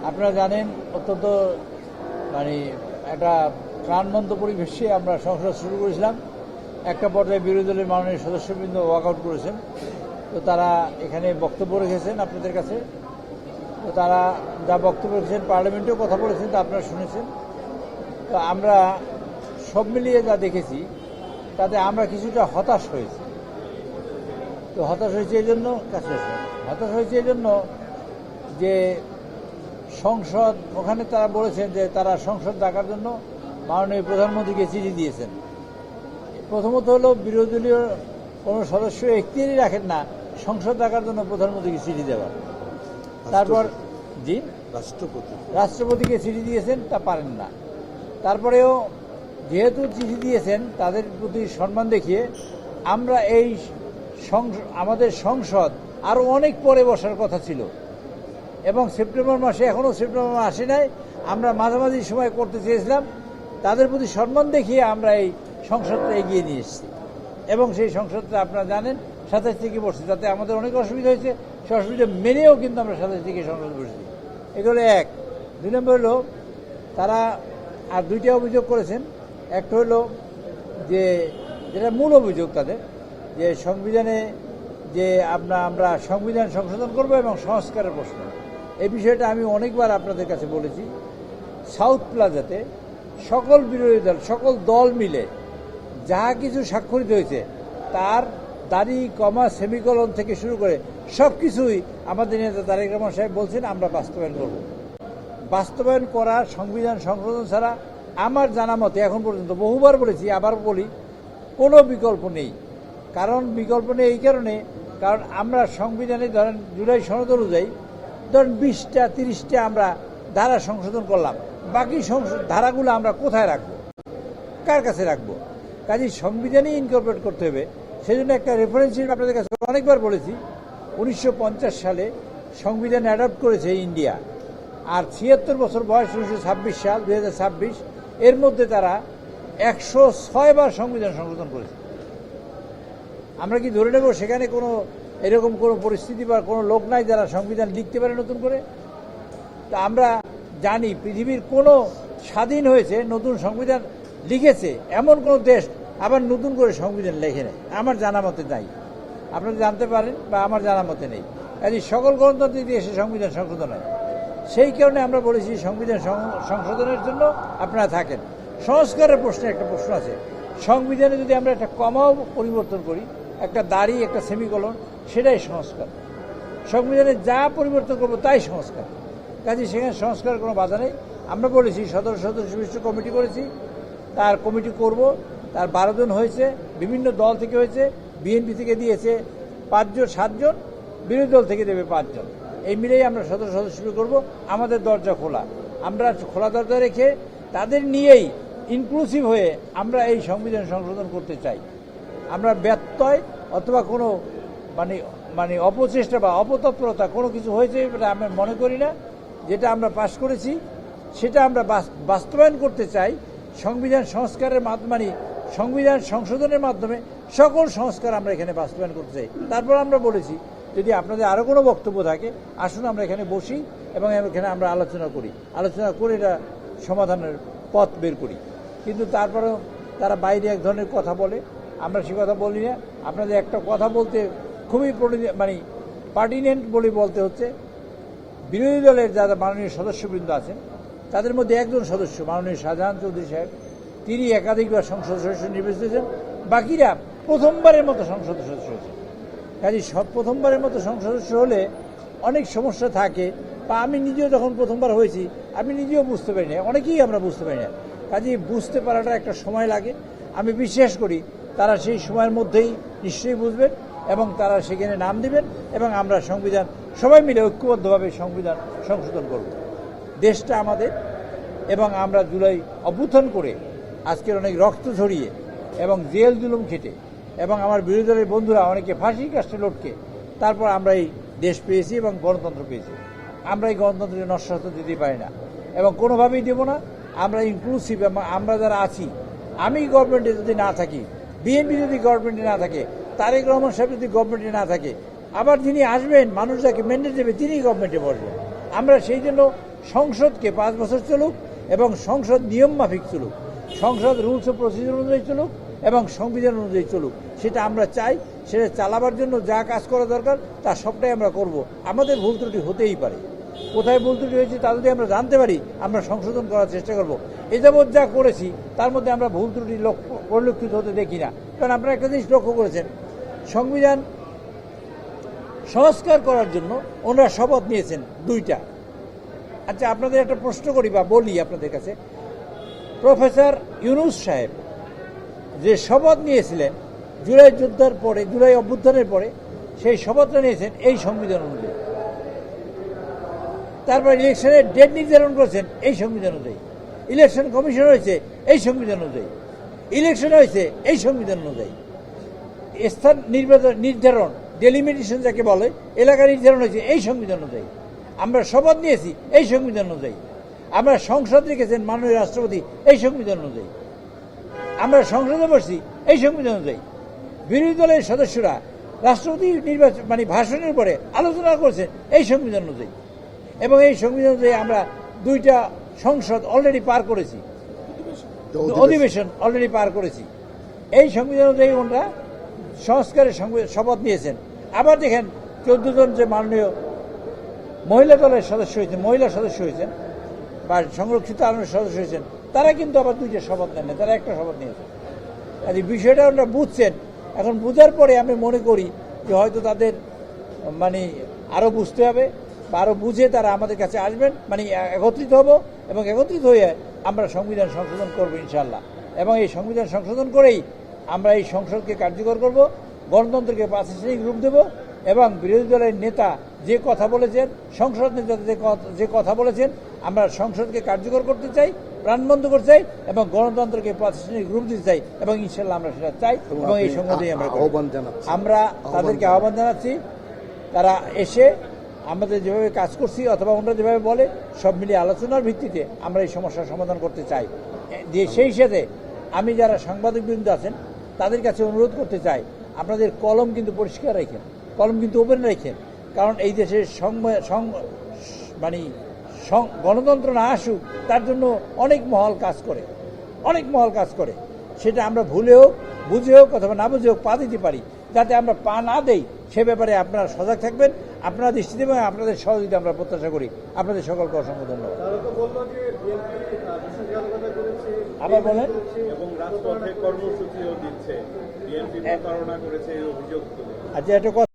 আপনারা জানেন অত্যন্ত একটা প্রাণবন্ত পরিবেশে আমরা সংসদ শুরু করেছিলাম। একটা পর্যায়ে বিরোধী দলের মাননীয় সদস্যবৃন্দ ওয়াকআউট করেছেন। তো তারা এখানে বক্তব্য রেখেছেন আপনাদের কাছে। তো তারা যা বক্তব্য রেখেছেন, পার্লামেন্টেও কথা বলেছেন, তা আপনারা শুনেছেন। তো আমরা সব মিলিয়ে যা দেখেছি তাতে আমরা কিছুটা হতাশ হয়েছি। তো হতাশ হয়েছে এই জন্য যে সংসদ, ওখানে তারা বলেছেন যে তারা সংসদ ডাকার জন্য মাননীয় প্রধানমন্ত্রীকে চিঠি দিয়েছেন। প্রথমত হলো বিরোধী দলীয় কোনো সদস্য এখতিয়ারই রাখেন না সংসদ ডাকার জন্য প্রধানমন্ত্রীকে চিঠি দেওয়ার। তারপর রাষ্ট্রপতিকে চিঠি দিয়েছেন, তা পারেন না। তারপরেও যেহেতু চিঠি দিয়েছেন, তাদের প্রতি সম্মান দেখিয়ে আমরা আমাদের সংসদ আরো অনেক পরে বসার কথা ছিল এবং সেপ্টেম্বর মাসে, এখনো সেপ্টেম্বর মাস আসে নাই, আমরা মাঝামাঝি সময় করতে চেয়েছিলাম। তাদের প্রতি সম্মান দেখিয়ে আমরা এই সংসদটা এগিয়ে নিয়ে এসেছি এবং সেই সংসদটা আপনারা জানেন 27 থেকে বসছে। তাতে আমাদের অনেক অসুবিধা হয়েছে, সে অসুবিধা মেনেও কিন্তু আমরা 27 থেকে সংসদ বসেছি। এগুলো এক। 2 নম্বর হলো তারা আর 2টা অভিযোগ করেছেন। একটা হলো যে যেটা মূল অভিযোগ তাদের, যে সংবিধানে যে আমরা সংবিধান সংশোধন করব এবং সংস্কারের প্রশ্ন। এই বিষয়টা আমি অনেকবার আপনাদের কাছে বলেছি। সাউথ প্লাজাতে সকল বিরোধী দল, সকল দল মিলে যাহা কিছু স্বাক্ষরিত হয়েছে তার দাড়ি, কমা, সেমিকলন থেকে শুরু করে সব কিছুই আমাদের নেতা তারেক রহমান সাহেব বলছেন আমরা বাস্তবায়ন করব। বাস্তবায়ন করা সংবিধান সংশোধন ছাড়া আমার জানা মতে এখন পর্যন্ত, বহুবার বলেছি, আবার বলি, কোনো বিকল্প নেই। কারণ বিকল্প নেই এই কারণে, কারণ আমরা সংবিধানে ধরেন জুলাই সনদ অনুযায়ী ধরেন 20টা 30টা আমরা ধারা সংশোধন করলাম, বাকি ধারাগুলো আমরা কোথায় রাখবো, কার কাছে রাখবো? কাজেই সংবিধানে ইনকর্পোরেট করতে হবে। সেই জন্য একটা রেফারেন্স হিসেবে আপনাদের কাছে অনেকবার বলেছি, 1950 সালে সংবিধান অ্যাডপ্ট করেছে ইন্ডিয়া, আর 76 বছর বয়স 1926 সাল 2026, এর মধ্যে তারা 106 বার সংবিধান সংশোধন করেছে। আমরা কি ধরে নেব সেখানে কোনো এরকম কোনো পরিস্থিতি বা কোনো লোক নাই যারা সংবিধান লিখতে পারে নতুন করে? তা আমরা জানি পৃথিবীর কোনো স্বাধীন হয়েছে নতুন সংবিধান লিখেছে এমন কোনো দেশ আবার নতুন করে সংবিধান লেখে নেয়, আমার জানা মতে নাই। আপনারা জানতে পারেন বা আমার জানা মতে নেই। কাজে সকল গণতান্ত্রিক দেশে সংবিধান সংশোধন হয়। সেই কারণে আমরা বলেছি সংবিধান সংশোধনের জন্য আপনারা থাকেন। সংস্কারের প্রশ্নে একটা প্রশ্ন আছে। সংবিধানে যদি আমরা একটা কমাও পরিবর্তন করি, একটা দাড়ি, একটা সেমিকলন, সেটাই সংস্কার। সংবিধানে যা পরিবর্তন করবো তাই সংস্কার। কাজে সেখানে সংস্কারের কোনো বাধা নেই। আমরা বলেছি সদস্য বিশিষ্ট কমিটি করেছি, তার কমিটি করব। তার 12 জন হয়েছে, বিভিন্ন দল থেকে হয়েছে, বিএনপি থেকে দিয়েছে 5 জন, 7 জন, বিরোধী দল থেকে দেবে 5 জন। এই মিলেই আমরা সদস্য করব। আমাদের দরজা খোলা, আমরা খোলা দরজা রেখে তাদের নিয়েই ইনক্লুসিভ হয়ে আমরা এই সংবিধান সংশোধন করতে চাই। আমরা ব্যত্যয় অথবা কোনো মানে অপচেষ্টা বা অপতৎপরতা কোনো কিছু হয়েছে এটা আমি মনে করি না। যেটা আমরা পাশ করেছি সেটা আমরা বাস্তবায়ন করতে চাই। সংবিধান সংস্কারের মাধ্যমে, সংবিধান সংশোধনের মাধ্যমে সকল সংস্কার আমরা এখানে বাস্তবায়ন করতে চাই। তারপর আমরা বলেছি যদি আপনাদের আরও কোনো বক্তব্য থাকে আসুন আমরা এখানে বসি এবং এখানে আমরা আলোচনা করে এটা সমাধানের পথ বের করি। কিন্তু তারপরেও তারা বাইরে এক ধরনের কথা বলে, আমরা সে কথা বলি না। আপনাদের একটা কথা বলতে খুবই পার্টিনেন্ট বলে বলতে হচ্ছে, বিরোধী দলের যারা মাননীয় সদস্যবৃন্দ আছেন তাদের মধ্যে একজন সদস্য মাননীয় শাহজাহান চৌধুরী সাহেব, তিনি একাধিকবার সংসদ সদস্য নির্বাচিত হয়েছেন, বাকিরা প্রথমবারের মতো সংসদ সদস্য হয়েছে। কাজে প্রথমবারের মতো সংসদ সদস্য হলে অনেক সমস্যা থাকে, বা আমি নিজেও যখন প্রথমবার হয়েছি আমি নিজেও বুঝতে পারি না, অনেকেই আমরা বুঝতে পারি না। কাজে বুঝতে পারাটা একটা সময় লাগে। আমি বিশ্বাস করি তারা সেই সময়ের মধ্যেই নিশ্চয়ই বুঝবেন এবং তারা সেখানে নাম দিবেন এবং আমরা সংবিধান সবাই মিলে ঐক্যবদ্ধভাবে সংবিধান সংশোধন করব। দেশটা আমাদের এবং আমরা জুলাই অভ্যুত্থান করে আজকের অনেক রক্ত ঝরিয়ে এবং জেল জুলুম খেটে এবং আমার বিরোধী দলের বন্ধুরা অনেকে ফাঁসির কাষ্টে লটকে তারপর আমরা এই দেশ পেয়েছি এবং গণতন্ত্র পেয়েছি। আমরা এই গণতন্ত্রকে নষ্ট হতে দিতে পারি না এবং কোনোভাবেই দেব না। আমরা ইনক্লুসিভ এবং আমরা যারা আছি, আমি গভর্নমেন্টে যদি না থাকি, বিএনপি যদি গভর্নমেন্টে না থাকে, তারেক রহমান সাহেব যদি গভর্নমেন্টে না থাকে, আবার যিনি আসবেন মানুষ যাকে ম্যান্ডেট দেবে তিনি গভর্নমেন্টে বসবেন। আমরা সেই জন্য সংসদকে 5 বছর চলুক এবং সংসদ নিয়ম মাফিক চলুক, সংসদ রুলস ও প্রসিডিউর অনুযায়ী চলুক এবং সংবিধান অনুযায়ী চলুক। সেটা আমরা চাই। সেটা চালাবার জন্য যা কাজ করা দরকার তা সবটাই আমরা করব। আমাদের ভুল ত্রুটি হতেই পারে, কোথায় ভুল ত্রুটি হয়েছে তা যদি আমরা জানতে পারি আমরা সংশোধন করার চেষ্টা করব। এ যাবৎ যা করেছি তার মধ্যে আমরা ভুল ত্রুটি পরিলক্ষিত হতে দেখি না। কারণ আপনারা একটা জিনিস লক্ষ্য করেছেন, সংবিধান সংস্কার করার জন্য ওনারা শপথ নিয়েছেন 2টা। আচ্ছা, আপনাদের একটা প্রশ্ন করি বা বলি আপনাদের কাছে, প্রফেসর ইউনূস সাহেব যে শপথ নিয়েছিলেন জুলাই যুদ্ধের পরে, জুলাই অভ্যুত্থানের পরে, সেই শপথটা নিয়েছেন এই সংবিধান অনুযায়ী। তারপর ইলেকশনের ডেট নির্ধারণ করেছেন এই সংবিধান অনুযায়ী। ইলেকশন কমিশন হয়েছে এই সংবিধান অনুযায়ী। ইলেকশন হয়েছে এই সংবিধান অনুযায়ী। স্থান নির্ধারণ, ডেলিমিটেশন যাকে বলে, এলাকা নির্ধারণ হয়েছে এই সংবিধান অনুযায়ী। আমরা শপথ নিয়েছি এই সংবিধান অনুযায়ী। আমরা সংসদ রেখেছেন মাননীয় রাষ্ট্রপতি এই সংবিধান অনুযায়ী। আমরা সংসদে বসছি এই সংবিধান অনুযায়ী। বিরোধী দলের সদস্যরা রাষ্ট্রপতি নির্বাচন ভাষণের পরে আলোচনা করেছেন এই সংবিধান অনুযায়ী। এবং এই সংবিধান অনুযায়ী আমরা 2টা সংসদ অলরেডি পার করেছি, অধিবেশন অলরেডি পার করেছি। এই সংবিধান অনুযায়ী ওনারা সংস্কারের শপথ নিয়েছেন। আবার দেখেন 14 জন যে মাননীয় মহিলা দলের সদস্য হয়েছেন, মহিলা সদস্য হয়েছেন বা সংরক্ষিত আইনের সদস্য হয়েছেন, তারা কিন্তু আবার 2টা শপথ নেন না, তারা একটা শপথ নিয়েছেন। আর এই বিষয়টা ওনারা বুঝছেন। এখন বুঝার পরে আমি মনে করি যে হয়তো তাদের আরও বুঝতে হবে বা আরও বুঝে তারা আমাদের কাছে আসবেন, একত্রিত হব এবং একত্রিত হয়ে আমরা সংবিধান সংশোধন করব ইনশাআল্লাহ। এবং এই সংবিধান সংশোধন করেই আমরা এই সংসদকে কার্যকর করব, গণতন্ত্রকে প্রাতিষ্ঠানিক রূপ দেব এবং বিরোধী দলের নেতা যে কথা বলেছেন, সংসদ নেতা যে কথা বলেছেন, আমরা সংসদকে কার্যকর করতে চাই, প্রাণবন্ধ করতে চাই এবং গণতন্ত্রকে প্রাতিষ্ঠানিক রূপ দিতে চাই এবং ইনশাআল্লাহ আমরা সেটা চাই। এবং এই সংসদেই আমরা তাদেরকে আহ্বান জানাচ্ছি, তারা এসে আমাদের যেভাবে কাজ করছি অথবা ওনারা যেভাবে বলে সব মিলিয়ে আলোচনার ভিত্তিতে আমরা এই সমস্যার সমাধান করতে চাই। যে সেই সাথে আমি যারা সাংবাদিকবৃন্দ আছেন তাদের কাছে অনুরোধ করতে চাই, আপনাদের কলম কিন্তু পরিষ্কার রাখেন, কলম কিন্তু ওপেন রাখেন। কারণ এই দেশের গণতন্ত্র না আসুক তার জন্য অনেক মহল কাজ করে। সেটা আমরা ভুলে হোক, বুঝে হোক অথবা না বুঝে হোক পা দিতে পারি। যাতে আমরা পা না দেই সে ব্যাপারে আপনারা সজাগ থাকবেন, আপনারা দৃষ্টি দেবেন, আপনাদের সহযোগিতা আমরা প্রত্যাশা করি। আপনাদের সকলকে অসংখ্য ধন্যবাদ। আবার বলেন। আচ্ছা, একটা কথা